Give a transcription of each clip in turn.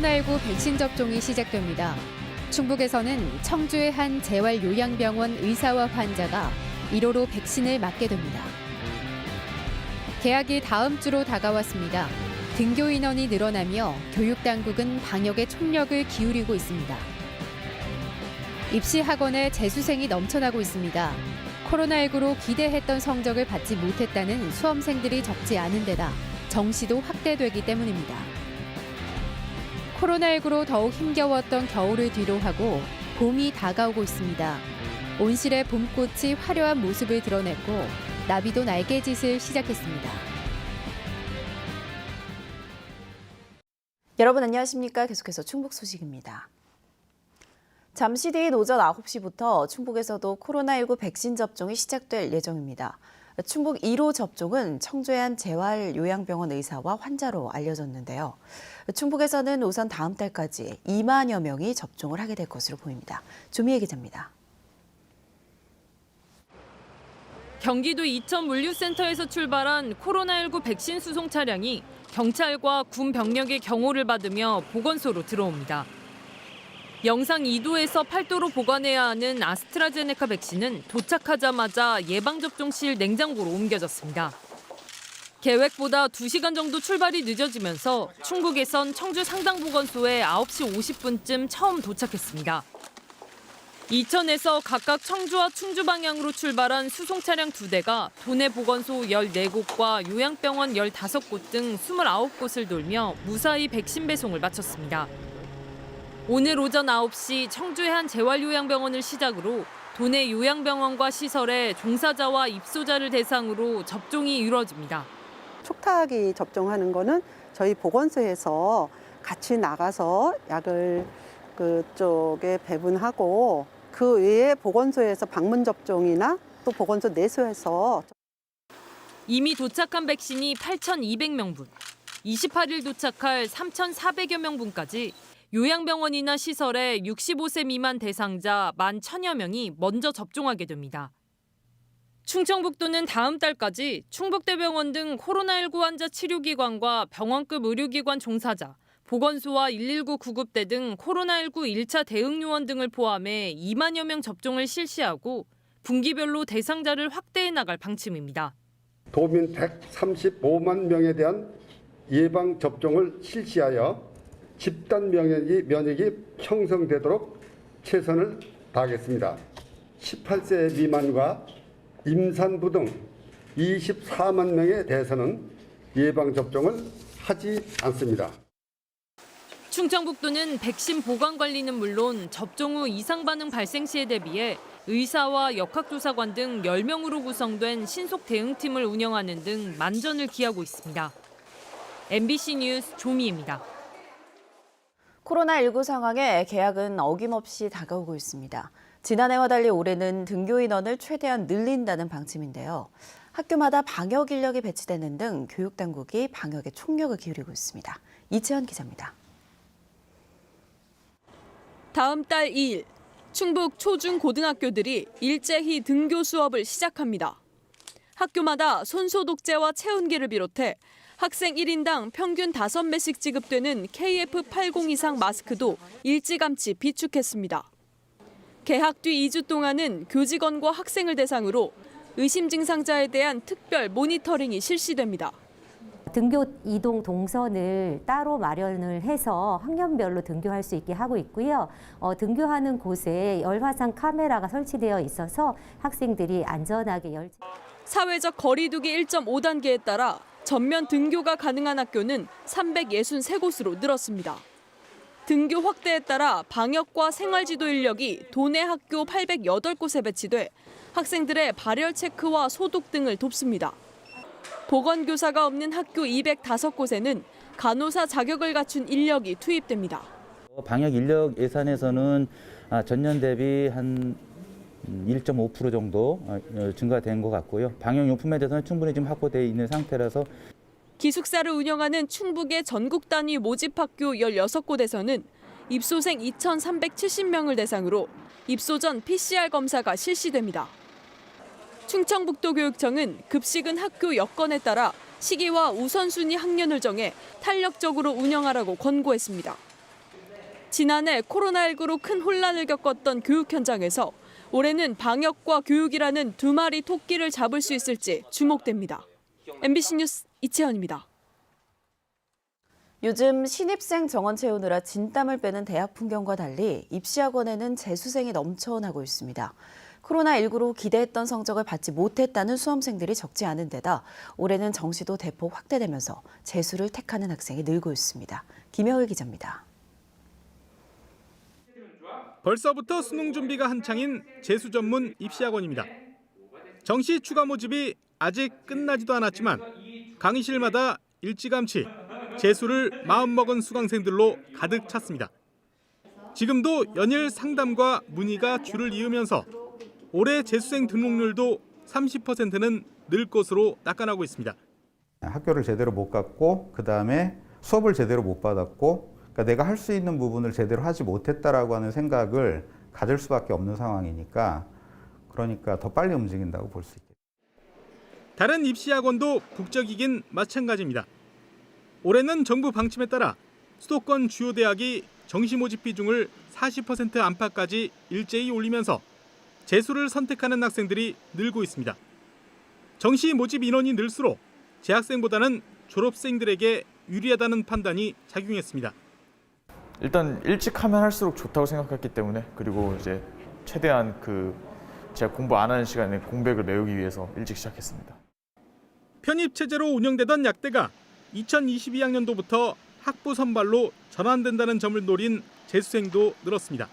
코로나19 백신 접종이 시작됩니다. 충북에서는 청주의 한 재활요양병원 의사와 환자가 1호로 백신을 맞게 됩니다. 개학이 다음 주로 다가왔습니다. 등교 인원이 늘어나며 교육당국은 방역에 총력을 기울이고 있습니다. 입시 학원에 재수생이 넘쳐나고 있습니다. 코로나19로 기대했던 성적을 받지 못했다는 수험생들이 적지 않은 데다 정시도 확대되기 때문입니다. 코로나19로 더욱 힘겨웠던 겨울을 뒤로하고 봄이 다가오고 있습니다. 온실의 봄꽃이 화려한 모습을 드러냈고 나비도 날개짓을 시작했습니다. 여러분 안녕하십니까? 계속해서 충북 소식입니다. 잠시 뒤인 오전 9시부터 충북에서도 코로나19 백신 접종이 시작될 예정입니다. 충북 1호 접종은 청주의 한 재활요양병원 의사와 환자로 알려졌는데요. 충북에서는 우선 다음 달까지 2만여 명이 접종을 하게 될 것으로 보입니다. 조미애 기자입니다. 경기도 이천물류센터에서 출발한 코로나19 백신 수송 차량이 경찰과 군 병력의 경호를 받으며 보건소로 들어옵니다. 영상 2도에서 8도로 보관해야 하는 아스트라제네카 백신은 도착하자마자 예방접종실 냉장고로 옮겨졌습니다. 계획보다 2시간 정도 출발이 늦어지면서 충북에선 청주 상당보건소에 9시 50분쯤 처음 도착했습니다. 이천에서 각각 청주와 충주 방향으로 출발한 수송 차량 2대가 도내 보건소 14곳과 요양병원 15곳 등 29곳을 돌며 무사히 백신 배송을 마쳤습니다. 오늘 오전 9시 청주의 한 재활요양병원을 시작으로 도내 요양병원과 시설의 종사자와 입소자를 대상으로 접종이 이루어집니다. 촉탁이 접종하는 거는 저희 보건소에서 같이 나가서 약을 그쪽에 배분하고 그 외에 보건소에서 방문 접종이나 또 보건소 내소에서 이미 도착한 백신이 8,200명분, 28일 도착할 3,400여 명분까지 요양병원이나 시설에 65세 미만 대상자 11,000여 명이 먼저 접종하게 됩니다. 충청북도는 다음 달까지 충북대병원 등 코로나19 환자 치료기관과 병원급 의료기관 종사자, 보건소와 119 구급대 등 코로나19 1차 대응 요원 등을 포함해 2만여 명 접종을 실시하고 분기별로 대상자를 확대해 나갈 방침입니다. 도민 135만 명에 대한 예방 접종을 실시하여 집단 면역이 형성되도록 최선을 다하겠습니다. 18세 미만과 임산부 등 24만 명에 대해서는 예방 접종을 하지 않습니다. 충청북도는 백신 보관 관리는 물론 접종 후 이상 반응 발생 시에 대비해 의사와 역학조사관 등 10명으로 구성된 신속 대응팀을 운영하는 등 만전을 기하고 있습니다. MBC 뉴스 조미입니다. 코로나19 상황에 개학은 어김없이 다가오고 있습니다. 지난해와 달리 올해는 등교 인원을 최대한 늘린다는 방침인데요. 학교마다 방역 인력이 배치되는 등 교육당국이 방역에 총력을 기울이고 있습니다. 이채연 기자입니다. 다음 달 2일, 충북 초중 고등학교들이 일제히 등교 수업을 시작합니다. 학교마다 손소독제와 체온계를 비롯해 학생 1인당 평균 5매씩 지급되는 KF80 이상 마스크도 일찌감치 비축했습니다. 개학 뒤 2주 동안은 교직원과 학생을 대상으로 의심 증상자에 대한 특별 모니터링이 실시됩니다. 등교 이동 동선을 따로 마련을 해서 학년별로 등교할 수 있게 하고 있고요. 등교하는 곳에 열화상 카메라가 설치되어 있어서 학생들이 안전하게 사회적 거리두기 1.5단계에 따라 전면 등교가 가능한 학교는 363곳으로 늘었습니다. 등교 확대에 따라 방역과 생활지도 인력이 도내 학교 808곳에 배치돼 학생들의 발열 체크와 소독 등을 돕습니다. 보건교사가 없는 학교 205곳에는 간호사 자격을 갖춘 인력이 투입됩니다. 방역 인력 예산에서는 전년 대비 한 1.5% 정도 증가된 것 같고요. 방역용품에 대해서는 충분히 지금 확보되어 있는 상태라서 기숙사를 운영하는 충북의 전국 단위 모집학교 16곳에서는 입소생 2,370명을 대상으로 입소 전 PCR 검사가 실시됩니다. 충청북도 교육청은 급식은 학교 여건에 따라 시기와 우선순위 학년을 정해 탄력적으로 운영하라고 권고했습니다. 지난해 코로나19로 큰 혼란을 겪었던 교육 현장에서 올해는 방역과 교육이라는 두 마리 토끼를 잡을 수 있을지 주목됩니다. MBC 뉴스 이채연입니다. 요즘 신입생 정원 채우느라 진땀을 빼는 대학 풍경과 달리 입시학원에는 재수생이 넘쳐나고 있습니다. 코로나19로 기대했던 성적을 받지 못했다는 수험생들이 적지 않은 데다 올해는 정시도 대폭 확대되면서 재수를 택하는 학생이 늘고 있습니다. 김여을 기자입니다. 벌써부터 수능 준비가 한창인 재수 전문 입시학원입니다. 정시 추가 모집이 아직 끝나지도 않았지만 강의실마다 일찌감치 재수를 마음먹은 수강생들로 가득 찼습니다. 지금도 연일 상담과 문의가 줄을 이으면서 올해 재수생 등록률도 30%는 늘 것으로 낙관하고 있습니다. 학교를 제대로 못 갔고 그다음에 수업을 제대로 못 받았고 그러니까 내가 할 수 있는 부분을 제대로 하지 못했다라고 하는 생각을 가질 수밖에 없는 상황이니까 그러니까 더 빨리 움직인다고 볼 수 있겠죠. 다른 입시학원도 국적이긴 마찬가지입니다. 올해는 정부 방침에 따라 수도권 주요 대학이 정시 모집 비중을 40% 안팎까지 일제히 올리면서 재수를 선택하는 학생들이 늘고 있습니다. 정시 모집 인원이 늘수록 재학생보다는 졸업생들에게 유리하다는 판단이 작용했습니다. 일단 일찍 하면 할수록 좋다고 생각했기 때문에 그리고 이제 최대한 제가 공부 안 하는 시간에 공백을 메우기 위해서 일찍 시작했습니다. 편입 체제로 운영되던 약대가 2022학년도부터 학부 선발로 전환된다는 점을 노린 재수생도 늘었습니다.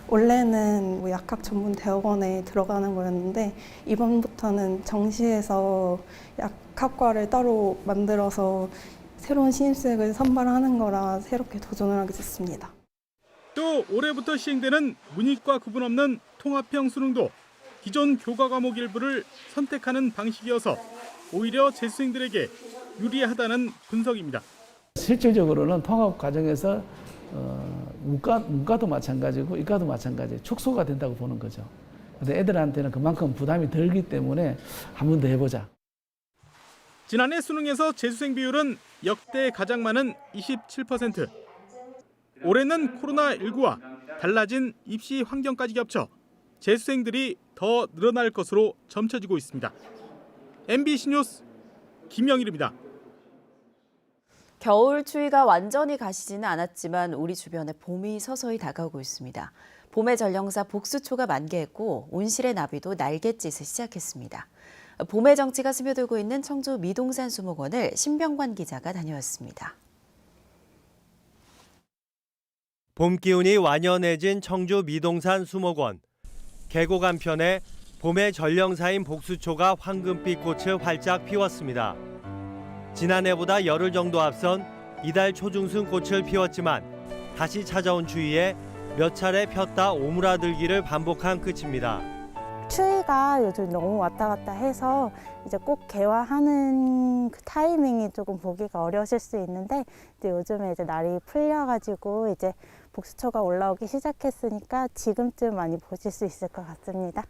원래는 약학 전문 대학원에 들어가는 거였는데 이번부터는 정시에서 약학과를 따로 만들어서 새로운 신입생을 선발하는 거라 새롭게 도전을 하게 됐습니다. 또 올해부터 시행되는 문이과 구분 없는 통합형 수능도 기존 교과 과목 일부를 선택하는 방식이어서 오히려 재수생들에게 유리하다는 분석입니다. 실질적으로는 통합 과정에서 문과도 마찬가지고 이과도 마찬가지예요. 축소가 된다고 보는 거죠. 근데 애들한테는 그만큼 부담이 덜기 때문에 한 번 더 해보자. 지난해 수능에서 재수생 비율은 역대 가장 많은 27%. 올해는 코로나19와 달라진 입시 환경까지 겹쳐 재수생들이 더 늘어날 것으로 점쳐지고 있습니다. MBC 뉴스 김영일입니다. 겨울 추위가 완전히 가시지는 않았지만 우리 주변에 봄이 서서히 다가오고 있습니다. 봄의 전령사 복수초가 만개했고 온실의 나비도 날갯짓을 시작했습니다. 봄의 정취가 스며들고 있는 청주 미동산 수목원을 신병관 기자가 다녀왔습니다. 봄 기운이 완연해진 청주 미동산 수목원. 계곡 한편에 봄의 전령사인 복수초가 황금빛 꽃을 활짝 피웠습니다. 지난해보다 열흘 정도 앞선 이달 초중순 꽃을 피웠지만 다시 찾아온 추위에 몇 차례 폈다 오므라들기를 반복한 끝입니다. 추위가 요즘 너무 왔다 갔다 해서 이제 꼭 개화하는 그 타이밍이 조금 보기가 어려우실 수 있는데 이제 요즘에 이제 날이 풀려가지고 이제 복수초가 올라오기 시작했으니까 지금쯤 많이 보실 수 있을 것 같습니다.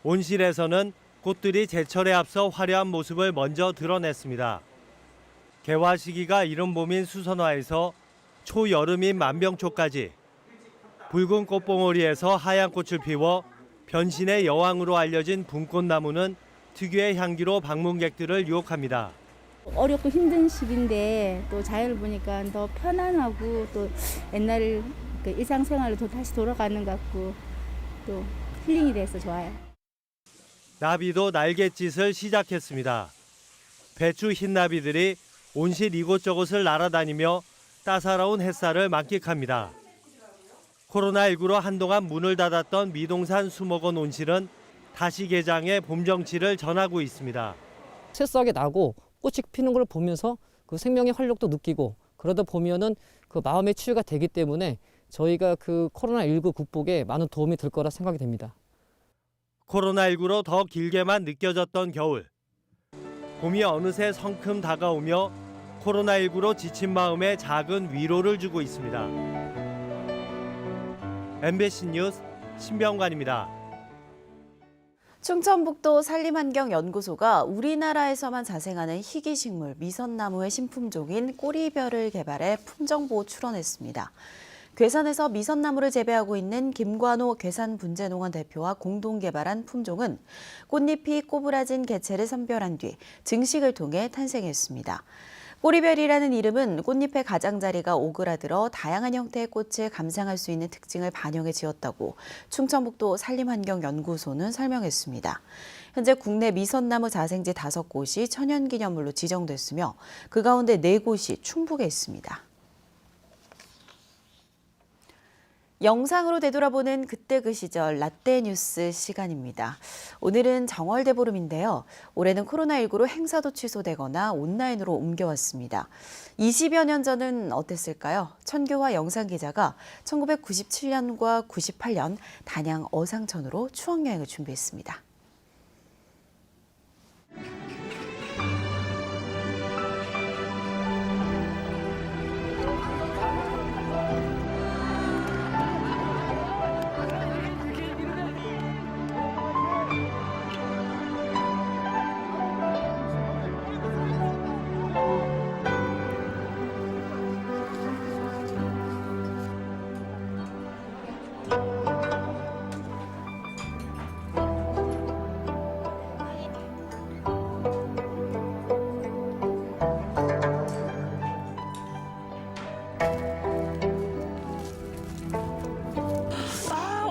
온실에서는 꽃들이 제철에 앞서 화려한 모습을 먼저 드러냈습니다. 개화 시기가 이른 봄인 수선화에서 초여름인 만병초까지 붉은 꽃봉오리에서 하얀 꽃을 피워 변신의 여왕으로 알려진 붕꽃나무는 특유의 향기로 방문객들을 유혹합니다. 어렵고 힘든 시기인데 또 자연을 보니까 더 편안하고 또 옛날 그 일상생활로 다시 돌아가는 것 같고 또 힐링이 돼서 좋아요. 나비도 날갯짓을 시작했습니다. 배추 흰나비들이 온실 이곳저곳을 날아다니며 따사로운 햇살을 만끽합니다. 코로나19로 한동안 문을 닫았던 미동산 수목원 온실은 다시 개장해 봄 정취를 전하고 있습니다. 새싹이 나고 꽃이 피는 걸 보면서 그 생명의 활력도 느끼고 그러다 보면은 그 마음의 치유가 되기 때문에 저희가 그 코로나19 극복에 많은 도움이 될 거라 생각이 됩니다. 코로나19로 더 길게만 느껴졌던 겨울. 봄이 어느새 성큼 다가오며 코로나19로 지친 마음에 작은 위로를 주고 있습니다. MBC 뉴스 신병관입니다. 충청북도 산림환경연구소가 우리나라에서만 자생하는 희귀식물 미선나무의 신품종인 꼬리별을 개발해 품종보호 출원했습니다. 괴산에서 미선나무를 재배하고 있는 김관호 괴산분재농원 대표와 공동 개발한 품종은 꽃잎이 꼬부라진 개체를 선별한 뒤 증식을 통해 탄생했습니다. 꼬리별이라는 이름은 꽃잎의 가장자리가 오그라들어 다양한 형태의 꽃을 감상할 수 있는 특징을 반영해 지었다고 충청북도 산림환경연구소는 설명했습니다. 현재 국내 미선나무 자생지 5곳이 천연기념물로 지정됐으며 그 가운데 4곳이 충북에 있습니다. 영상으로 되돌아보는 그때 그 시절 라떼 뉴스 시간입니다. 오늘은 정월대보름인데요. 올해는 코로나19로 행사도 취소되거나 온라인으로 옮겨왔습니다. 20여 년 전은 어땠을까요? 천교화 영상기자가 1997년과 98년 단양 어상천으로 추억여행을 준비했습니다.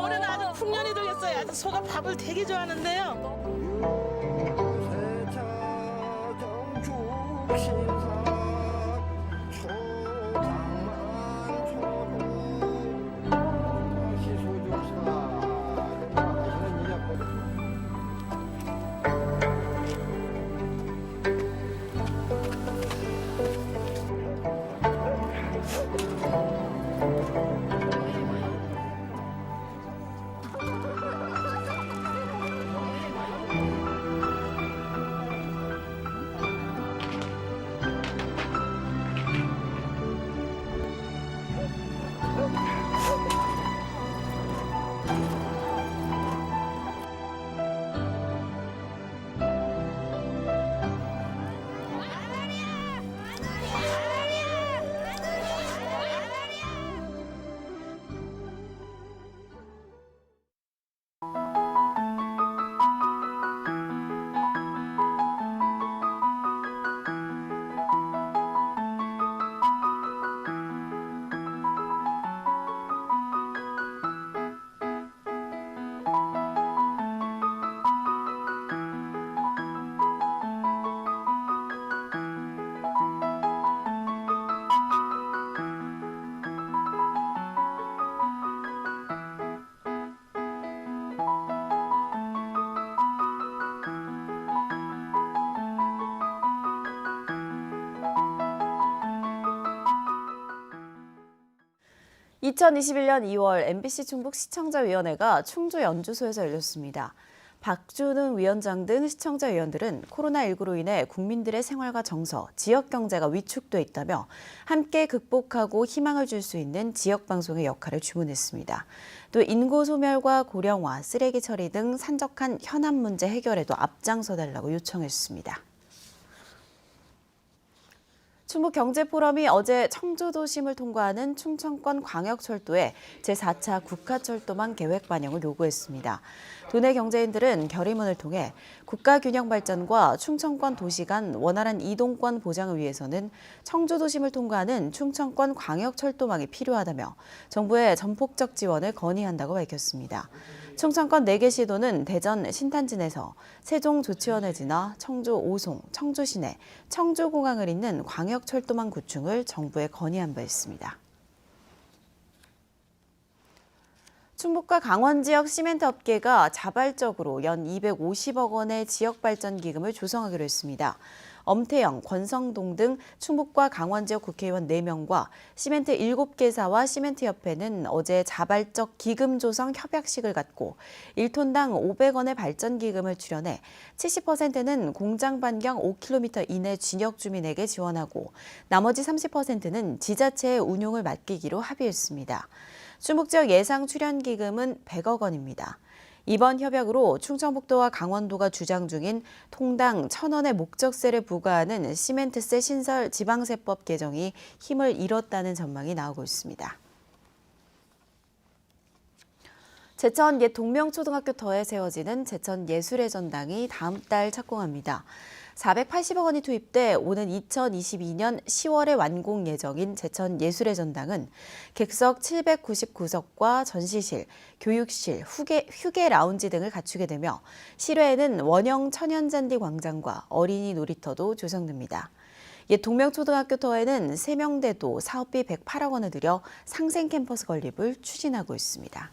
올해는 아주 풍년이 되겠어요. 아주 소가 밥을 되게 좋아하는데요. (2021년 2월) MBC 충북 시청자위원회가 충주 연주소에서 열렸습니다. 박준은 위원장 등 시청자위원들은 코로나19로 인해 국민들의 생활과 정서, 지역 경제가 위축돼 있다며 함께 극복하고 희망을 줄 수 있는 지역방송의 역할을 주문했습니다. 또 인구 소멸과 고령화, 쓰레기 처리 등 산적한 현안 문제 해결에도 앞장서달라고 요청했습니다. 충북경제포럼이 어제 청주도심을 통과하는 충청권 광역철도에 제4차 국가철도망 계획 반영을 요구했습니다. 도내 경제인들은 결의문을 통해 국가균형 발전과 충청권 도시 간 원활한 이동권 보장을 위해서는 청주도심을 통과하는 충청권 광역철도망이 필요하다며 정부의 전폭적 지원을 건의한다고 밝혔습니다. 충청권 4개 시도는 대전 신탄진에서 세종 조치원을 지나 청주 오송, 청주 시내, 청주공항을 잇는 광역철도망 구축을 정부에 건의한 바 있습니다. 충북과 강원 지역 시멘트 업계가 자발적으로 연 250억 원의 지역발전기금을 조성하기로 했습니다. 엄태영, 권성동 등 충북과 강원 지역 국회의원 4명과 시멘트 7개사와 시멘트협회는 어제 자발적 기금 조성 협약식을 갖고 1톤당 500원의 발전기금을 출연해 70%는 공장 반경 5km 이내 진역 주민에게 지원하고 나머지 30%는 지자체의 운용을 맡기기로 합의했습니다. 충북 지역 예상 출연기금은 100억 원입니다. 이번 협약으로 충청북도와 강원도가 주장 중인 통당 1,000원의 목적세를 부과하는 시멘트세 신설 지방세법 개정이 힘을 잃었다는 전망이 나오고 있습니다. 제천 옛 동명초등학교 터에 세워지는 제천 예술의 전당이 다음 달 착공합니다. 480억 원이 투입돼 오는 2022년 10월에 완공 예정인 제천 예술의 전당은 객석 799석과 전시실, 교육실, 휴게 라운지 등을 갖추게 되며 실외에는 원형 천연잔디 광장과 어린이 놀이터도 조성됩니다. 옛 동명초등학교 터에는 세명대도 사업비 108억 원을 들여 상생 캠퍼스 건립을 추진하고 있습니다.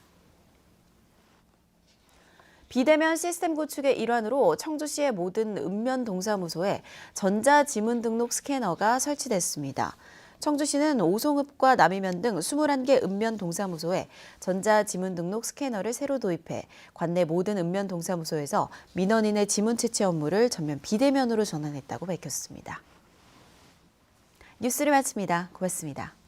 비대면 시스템 구축의 일환으로 청주시의 모든 읍면동사무소에 전자지문등록 스캐너가 설치됐습니다. 청주시는 오송읍과 남이면 등 21개 읍면동사무소에 전자지문등록 스캐너를 새로 도입해 관내 모든 읍면동사무소에서 민원인의 지문 채취 업무를 전면 비대면으로 전환했다고 밝혔습니다. 뉴스를 마칩니다. 고맙습니다.